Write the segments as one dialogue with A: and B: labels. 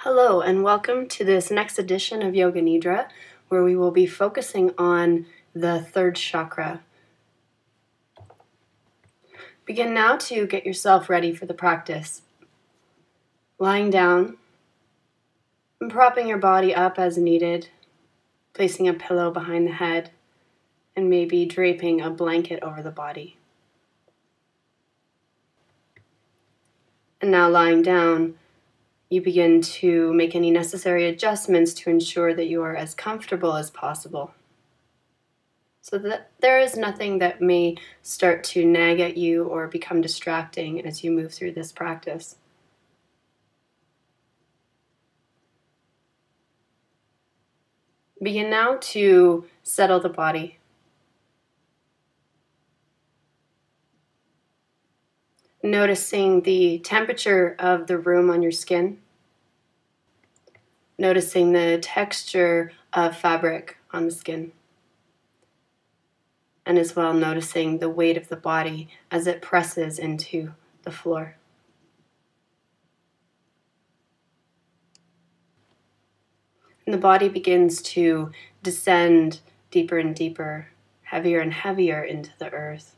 A: Hello and welcome to this next edition of Yoga Nidra, where we will be focusing on the third chakra. Begin now to get yourself ready for the practice. Lying down and propping your body up as needed, placing a pillow behind the head, and maybe draping a blanket over the body. And now lying down, you begin to make any necessary adjustments to ensure that you are as comfortable as possible, so that there is nothing that may start to nag at you or become distracting as you move through this practice. Begin now to settle the body. Noticing the temperature of the room on your skin. Noticing the texture of fabric on the skin. And as well noticing the weight of the body as it presses into the floor. And the body begins to descend deeper and deeper, heavier and heavier into the earth,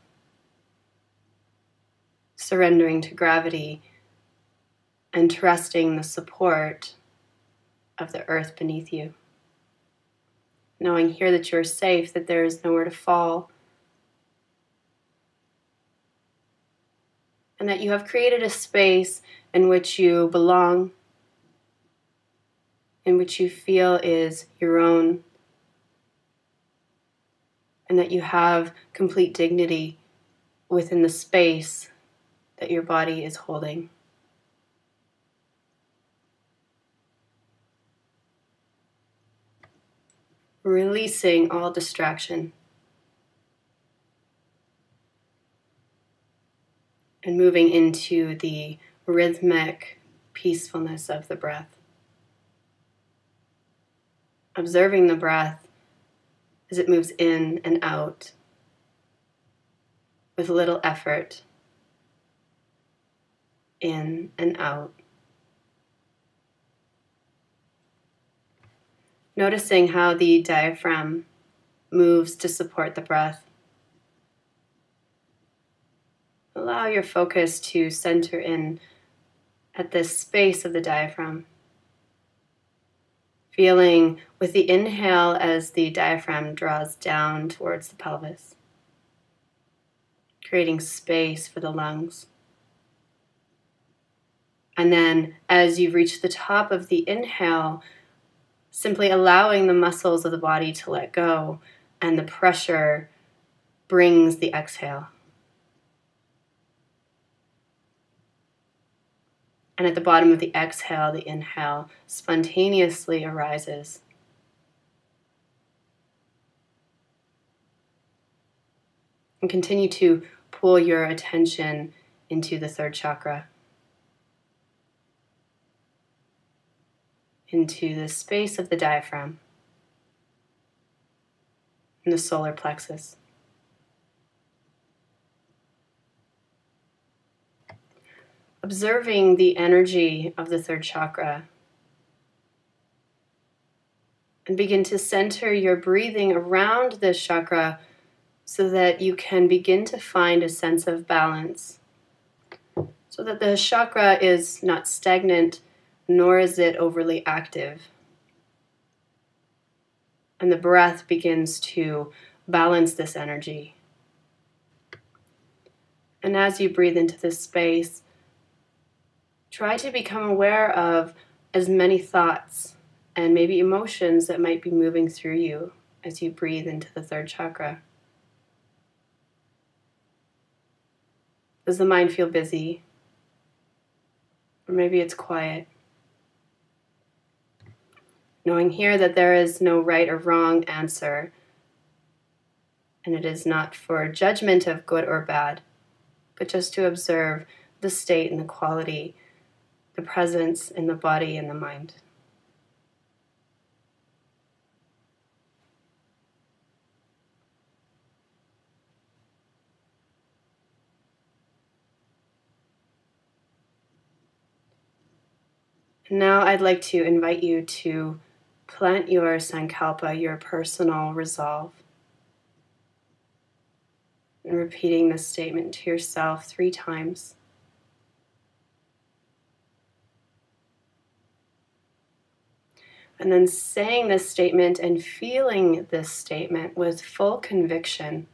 A: surrendering to gravity and trusting the support of the earth beneath you. Knowing here that you're safe, that there is nowhere to fall, and that you have created a space in which you belong, in which you feel is your own, and that you have complete dignity within the space that your body is holding. Releasing all distraction and moving into the rhythmic peacefulness of the breath. Observing the breath as it moves in and out with little effort, in and out. Noticing how the diaphragm moves to support the breath. Allow your focus to center in at this space of the diaphragm. Feeling with the inhale as the diaphragm draws down towards the pelvis, creating space for the lungs. And then as you reach the top of the inhale, simply allowing the muscles of the body to let go, and the pressure brings the exhale. And at the bottom of the exhale, the inhale spontaneously arises. And continue to pull your attention into the third chakra, into the space of the diaphragm and the solar plexus. Observing the energy of the third chakra, and begin to center your breathing around this chakra so that you can begin to find a sense of balance, so that the chakra is not stagnant, nor is it overly active. And the breath begins to balance this energy. And as you breathe into this space, try to become aware of as many thoughts and maybe emotions that might be moving through you as you breathe into the third chakra. Does the mind feel busy? Or maybe it's quiet. Knowing here that there is no right or wrong answer, and it is not for judgment of good or bad, but just to observe the state and the quality, the presence in the body and the mind. Now I'd like to invite you to plant your sankalpa, your personal resolve, and repeating this statement to yourself 3 times. And then saying this statement and feeling this statement with full conviction.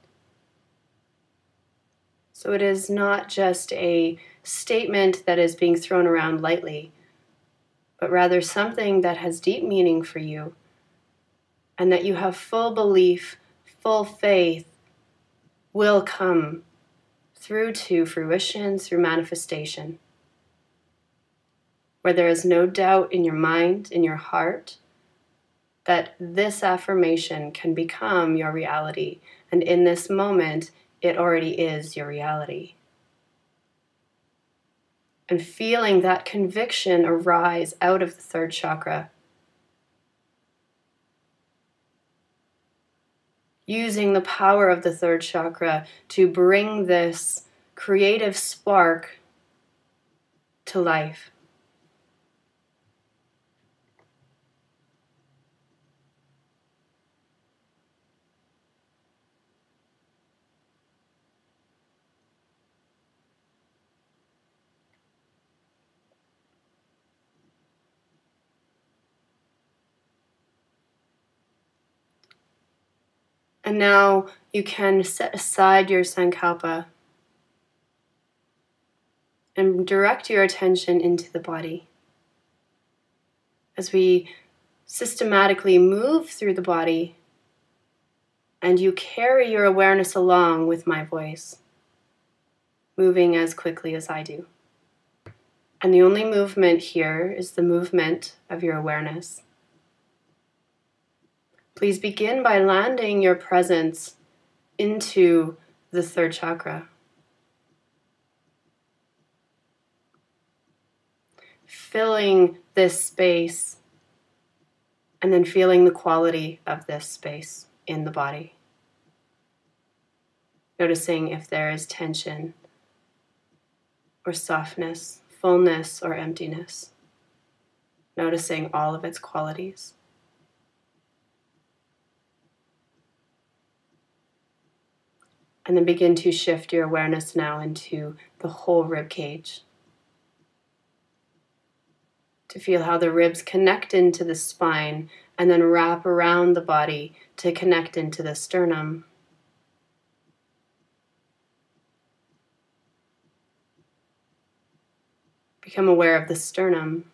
A: So it is not just a statement that is being thrown around lightly, but rather something that has deep meaning for you, and that you have full belief, full faith will come through to fruition, through manifestation, where there is no doubt in your mind, in your heart, that this affirmation can become your reality. And in this moment, it already is your reality. And feeling that conviction arise out of the third chakra, using the power of the third chakra to bring this creative spark to life. And now you can set aside your sankalpa and direct your attention into the body. As we systematically move through the body, and you carry your awareness along with my voice, moving as quickly as I do. And the only movement here is the movement of your awareness. Please begin by landing your presence into the third chakra. Filling this space and then feeling the quality of this space in the body. Noticing if there is tension or softness, fullness or emptiness. Noticing all of its qualities. And then begin to shift your awareness now into the whole rib cage. To feel how the ribs connect into the spine and then wrap around the body to connect into the sternum. Become aware of the sternum,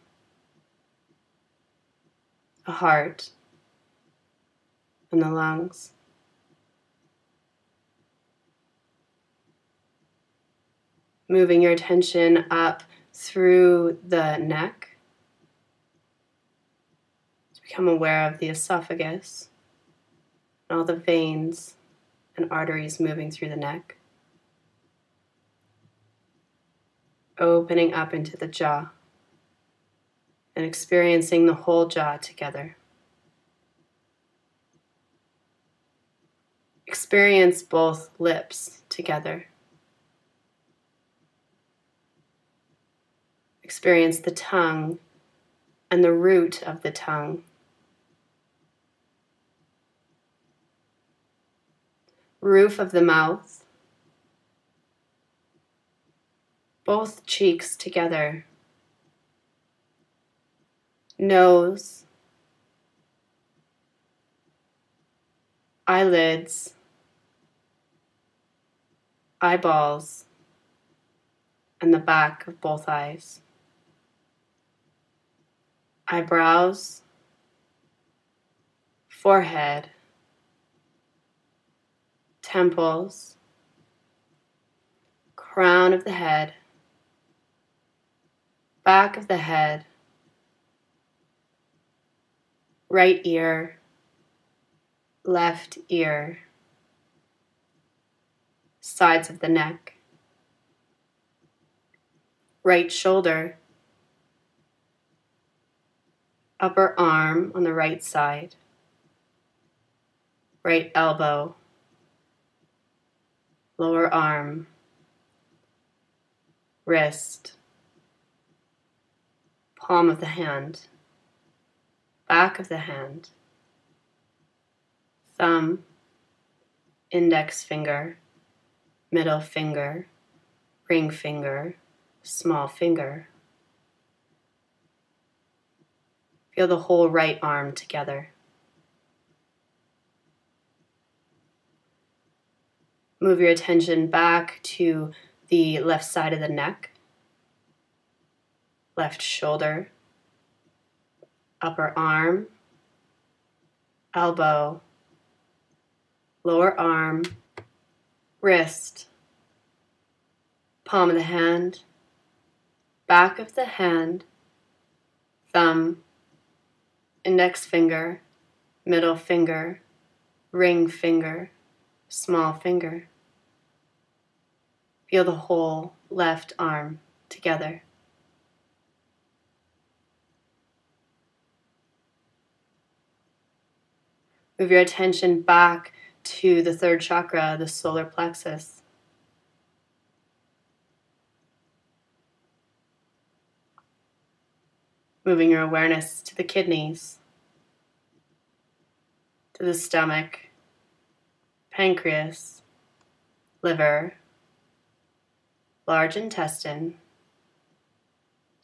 A: the heart, and the lungs. Moving your attention up through the neck. Become aware of the esophagus and all the veins and arteries moving through the neck. Opening up into the jaw and experiencing the whole jaw together. Experience both lips together. Experience the tongue and the root of the tongue. Roof of the mouth. Both cheeks together. Nose. Eyelids. Eyeballs. And the back of both eyes. Eyebrows. Forehead. Temples. Crown of the head. Back of the head. Right ear. Left ear. Sides of the neck. Right shoulder. Upper arm on the right side. Right elbow. Lower arm. Wrist. palm of the hand, back of the hand, thumb, index finger, middle finger, ring finger, small finger. Feel the whole right arm together. Move your attention back to the left side of the neck, left shoulder, upper arm, elbow, lower arm, wrist, palm of the hand, back of the hand, thumb, index finger, middle finger, ring finger, small finger. Feel the whole left arm together. Move your attention back to the third chakra, the solar plexus. Moving your awareness to the kidneys, to the stomach, pancreas, liver, large intestine,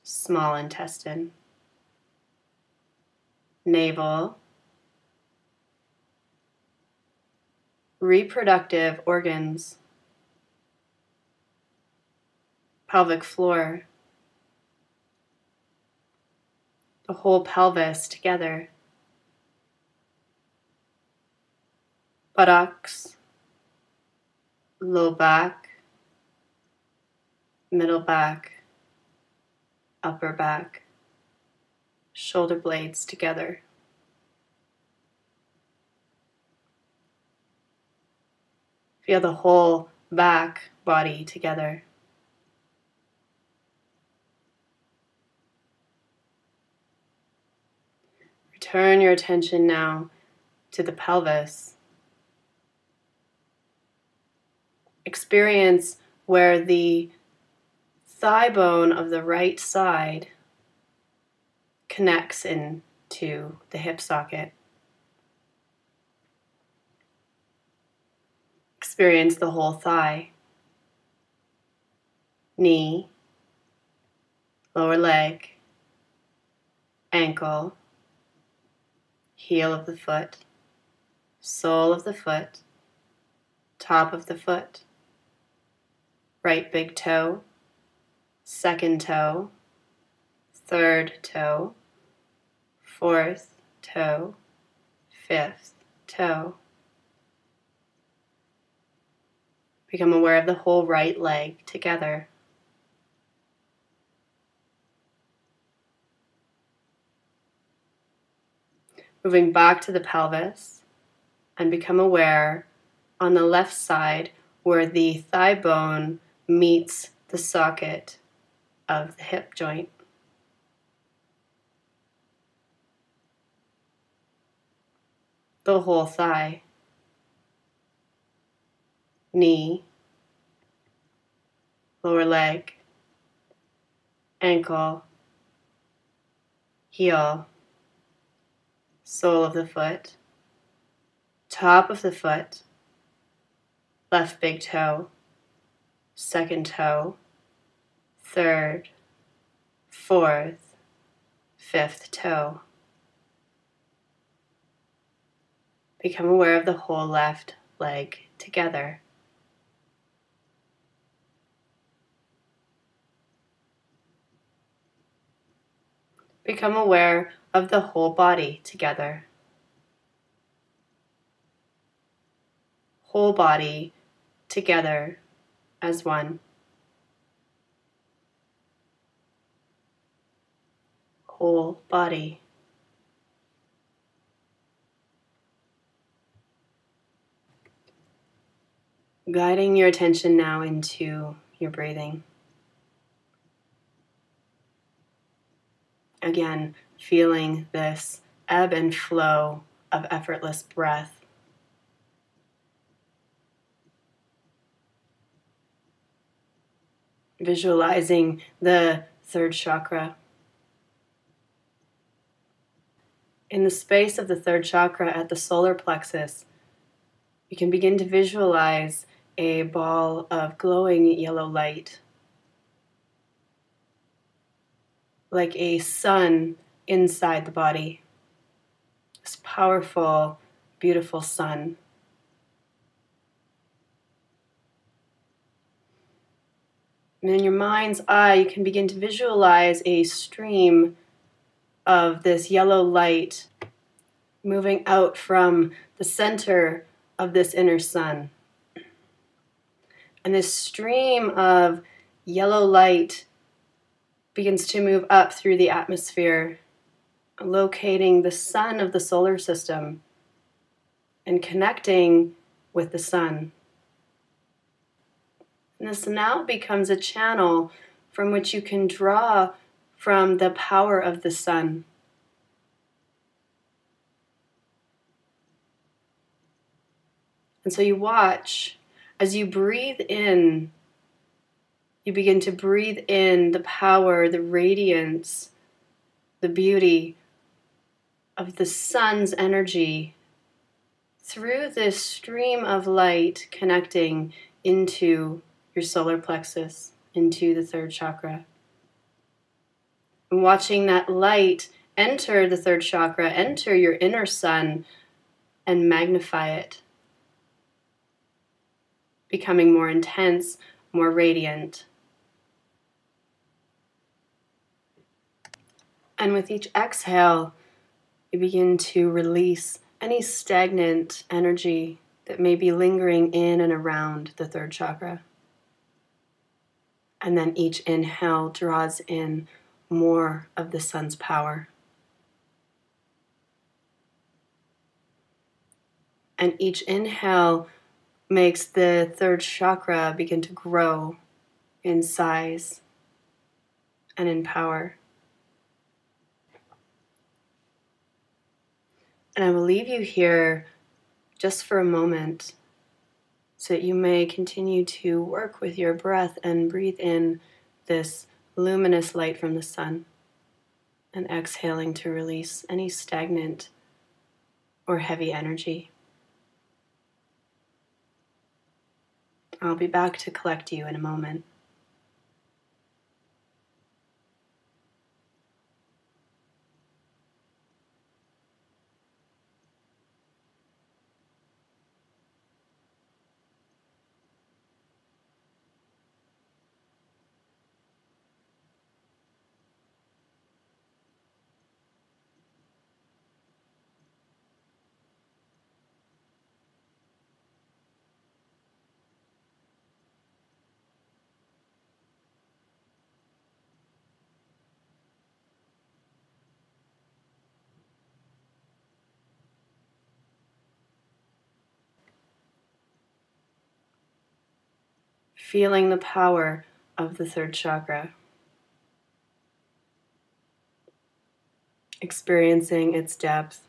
A: small intestine, navel, reproductive organs, pelvic floor, the whole pelvis together, buttocks, low back, middle back, upper back, shoulder blades together. Feel the whole back body together. Return your attention now to the pelvis. Experience where the thigh bone of the right side connects into the hip socket. Experience the whole thigh, knee, lower leg, ankle, heel of the foot, sole of the foot, top of the foot, right big toe, second toe, third toe, fourth toe, fifth toe. Become aware of the whole right leg together. Moving back to the pelvis, and become aware on the left side where the thigh bone meets the socket of the hip joint. The whole thigh, knee, lower leg, ankle, heel, sole of the foot, top of the foot, left big toe, second toe, third, fourth, fifth toe. Become aware of the whole left leg together. Become aware of the whole body together. Whole body together as one. Whole body. Guiding your attention now into your breathing. Again, feeling this ebb and flow of effortless breath. Visualizing the third chakra, In the space of the third chakra at the solar plexus, you can begin to visualize a ball of glowing yellow light, like a sun inside the body. This powerful, beautiful sun. And in your mind's eye, you can begin to visualize a stream of this yellow light moving out from the center of this inner sun. And this stream of yellow light begins to move up through the atmosphere, locating the sun of the solar system and connecting with the sun. And this now becomes a channel from which you can draw from the power of the sun. And so you watch as you breathe in, you begin to breathe in the power, the radiance, the beauty of the sun's energy through this stream of light connecting into your solar plexus, into the third chakra. And watching that light enter the third chakra, enter your inner sun, and magnify it, becoming more intense, more radiant. And with each exhale, you begin to release any stagnant energy that may be lingering in and around the third chakra. And then each inhale draws in more of the sun's power. And each inhale makes the third chakra begin to grow in size and in power. And I will leave you here just for a moment so that you may continue to work with your breath and breathe in this luminous light from the sun and exhaling to release any stagnant or heavy energy. I'll be back to collect you in a moment. Feeling the power of the third chakra, experiencing its depth,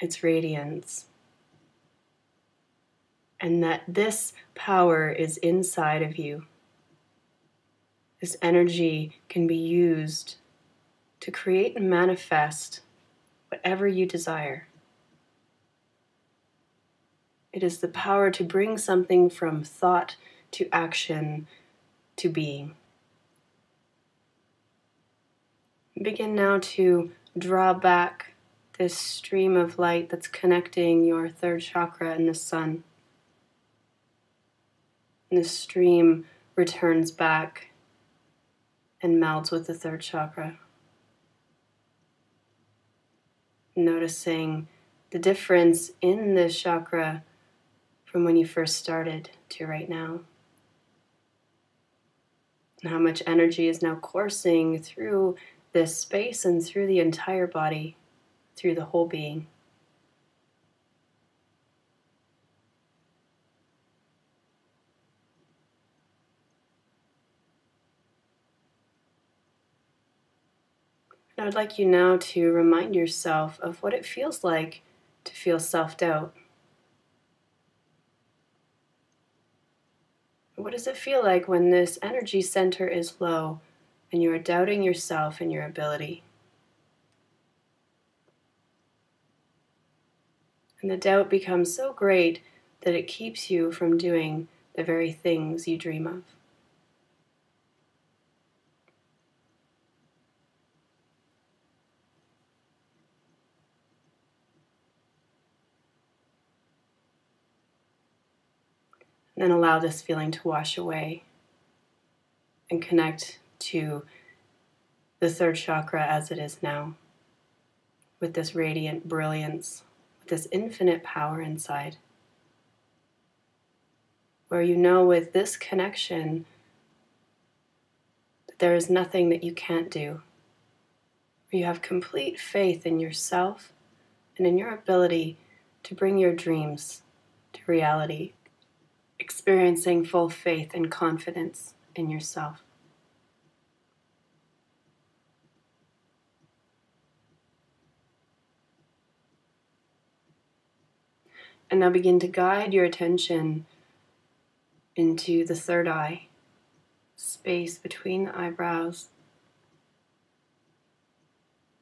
A: its radiance, and that this power is inside of you. This energy can be used to create and manifest whatever you desire. It is the power to bring something from thought to action to being. Begin now to draw back this stream of light that's connecting your third chakra and the sun. And the stream returns back and melds with the third chakra. Noticing the difference in this chakra from when you first started to right now. And how much energy is now coursing through this space and through the entire body, through the whole being. And I'd like you now to remind yourself of what it feels like to feel self-doubt. What does it feel like when this energy center is low and you are doubting yourself and your ability? And the doubt becomes so great that it keeps you from doing the very things you dream of. And then allow this feeling to wash away and connect to the third chakra as it is now, with this radiant brilliance, with this infinite power inside, where you know with this connection that there is nothing that you can't do, where you have complete faith in yourself and in your ability to bring your dreams to reality, experiencing full faith and confidence in yourself. And now begin to guide your attention into the third eye, space between the eyebrows.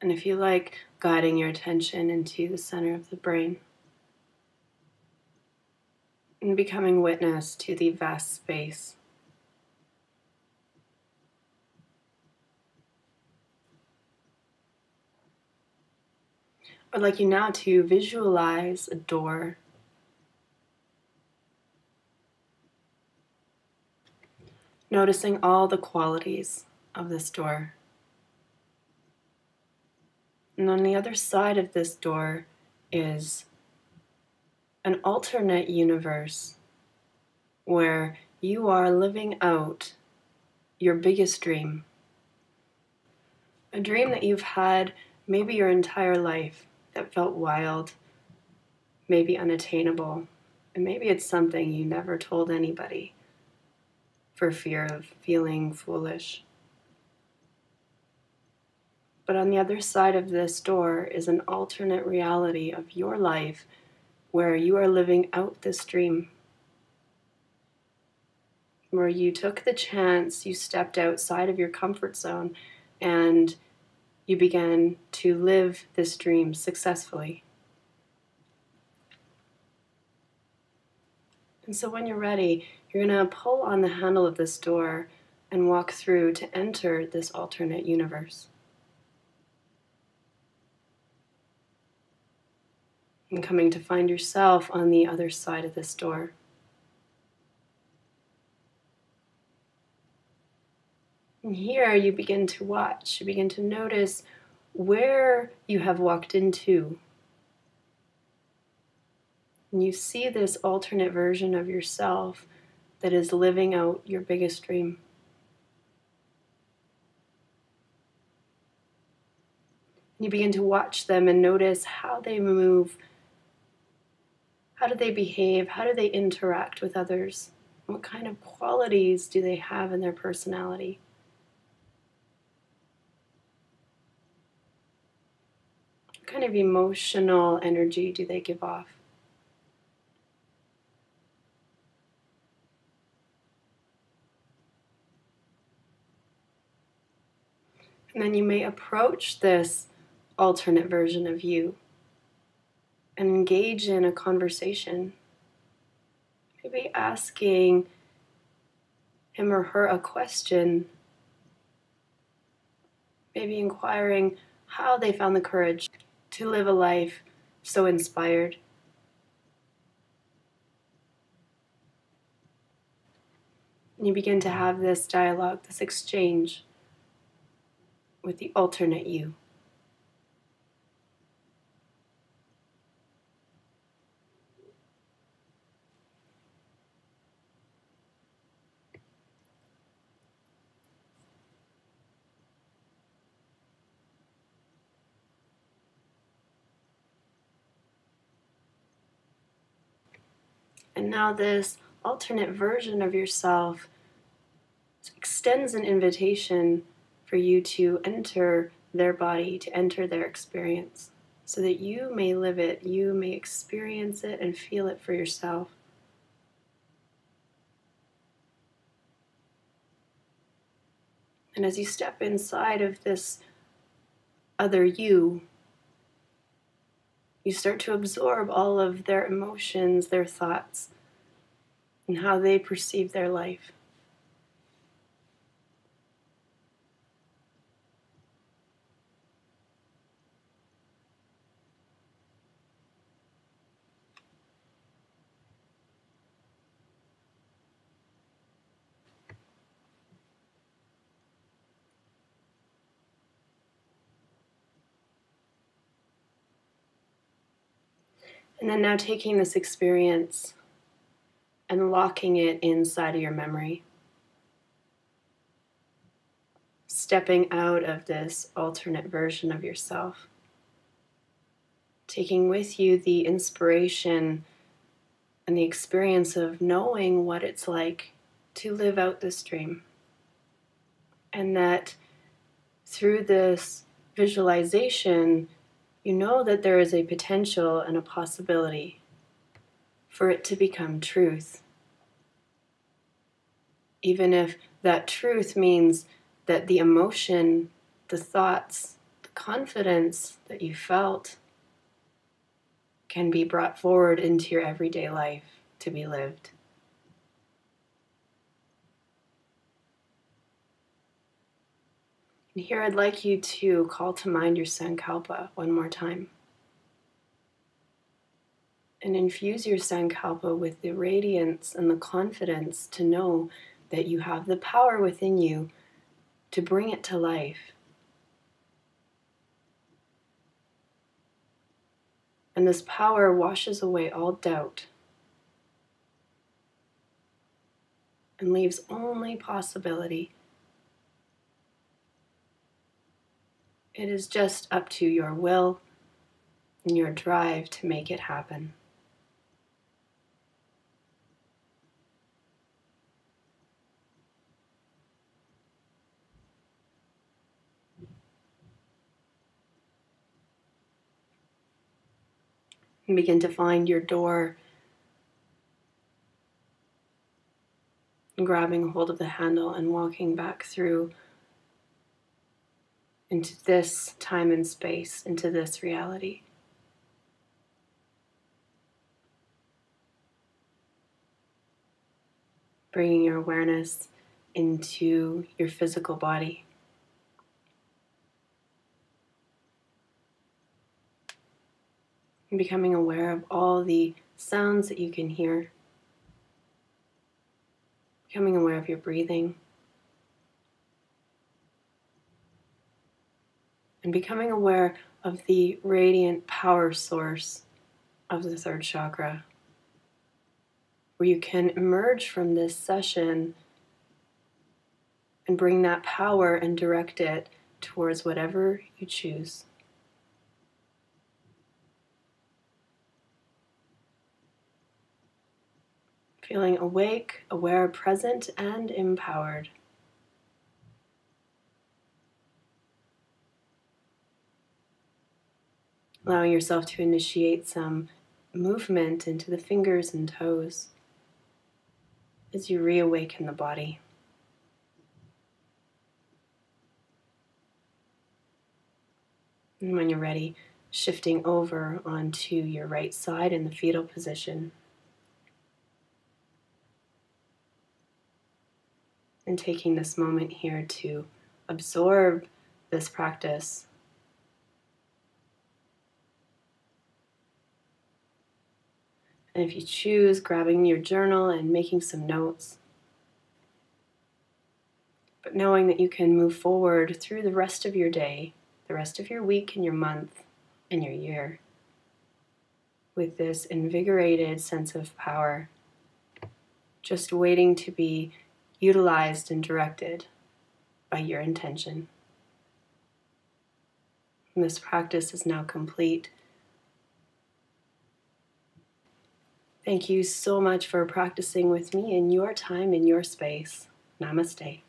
A: And if you like, guiding your attention into the center of the brain and becoming witness to the vast space. I'd like you now to visualize a door. Noticing all the qualities of this door. And on the other side of this door is an alternate universe where you are living out your biggest dream. A dream that you've had maybe your entire life that felt wild, maybe unattainable, and maybe it's something you never told anybody for fear of feeling foolish. But on the other side of this door is an alternate reality of your life where you are living out this dream, where you took the chance, you stepped outside of your comfort zone, and you began to live this dream successfully. And so when you're ready, you're going to pull on the handle of this door and walk through to enter this alternate universe. And coming to find yourself on the other side of this door. And here you begin to watch, you begin to notice where you have walked into. And you see this alternate version of yourself that is living out your biggest dream. And you begin to watch them and notice how they move. How do they behave? How do they interact with others? What kind of qualities do they have in their personality? What kind of emotional energy do they give off? And then you may approach this alternate version of you and engage in a conversation. Maybe asking him or her a question. Maybe inquiring how they found the courage to live a life so inspired. And you begin to have this dialogue, this exchange with the alternate you. And now this alternate version of yourself extends an invitation for you to enter their body, to enter their experience, so that you may live it, you may experience it and feel it for yourself. And as you step inside of this other you, you start to absorb all of their emotions, their thoughts, and how they perceive their life. And then now taking this experience and locking it inside of your memory. Stepping out of this alternate version of yourself. Taking with you the inspiration and the experience of knowing what it's like to live out this dream. And that through this visualization, you know that there is a potential and a possibility for it to become truth. Even if that truth means that the emotion, the thoughts, the confidence that you felt can be brought forward into your everyday life to be lived. And here I'd like you to call to mind your Sankalpa one more time. And infuse your Sankalpa with the radiance and the confidence to know that you have the power within you to bring it to life. And this power washes away all doubt and leaves only possibility. It is just up to your will and your drive to make it happen. And begin to find your door, and grabbing hold of the handle and walking back through into this time and space, into this reality. Bringing your awareness into your physical body. And becoming aware of all the sounds that you can hear. Becoming aware of your breathing. And becoming aware of the radiant power source of the third chakra, where you can emerge from this session and bring that power and direct it towards whatever you choose. Feeling awake, aware, present, and empowered. Allowing yourself to initiate some movement into the fingers and toes as you reawaken the body. And when you're ready, shifting over onto your right side in the fetal position. And taking this moment here to absorb this practice. And if you choose, grabbing your journal and making some notes. But knowing that you can move forward through the rest of your day, the rest of your week and your month and your year with this invigorated sense of power, just waiting to be utilized and directed by your intention. And this practice is now complete. Thank you so much for practicing with me in your time, in your space. Namaste.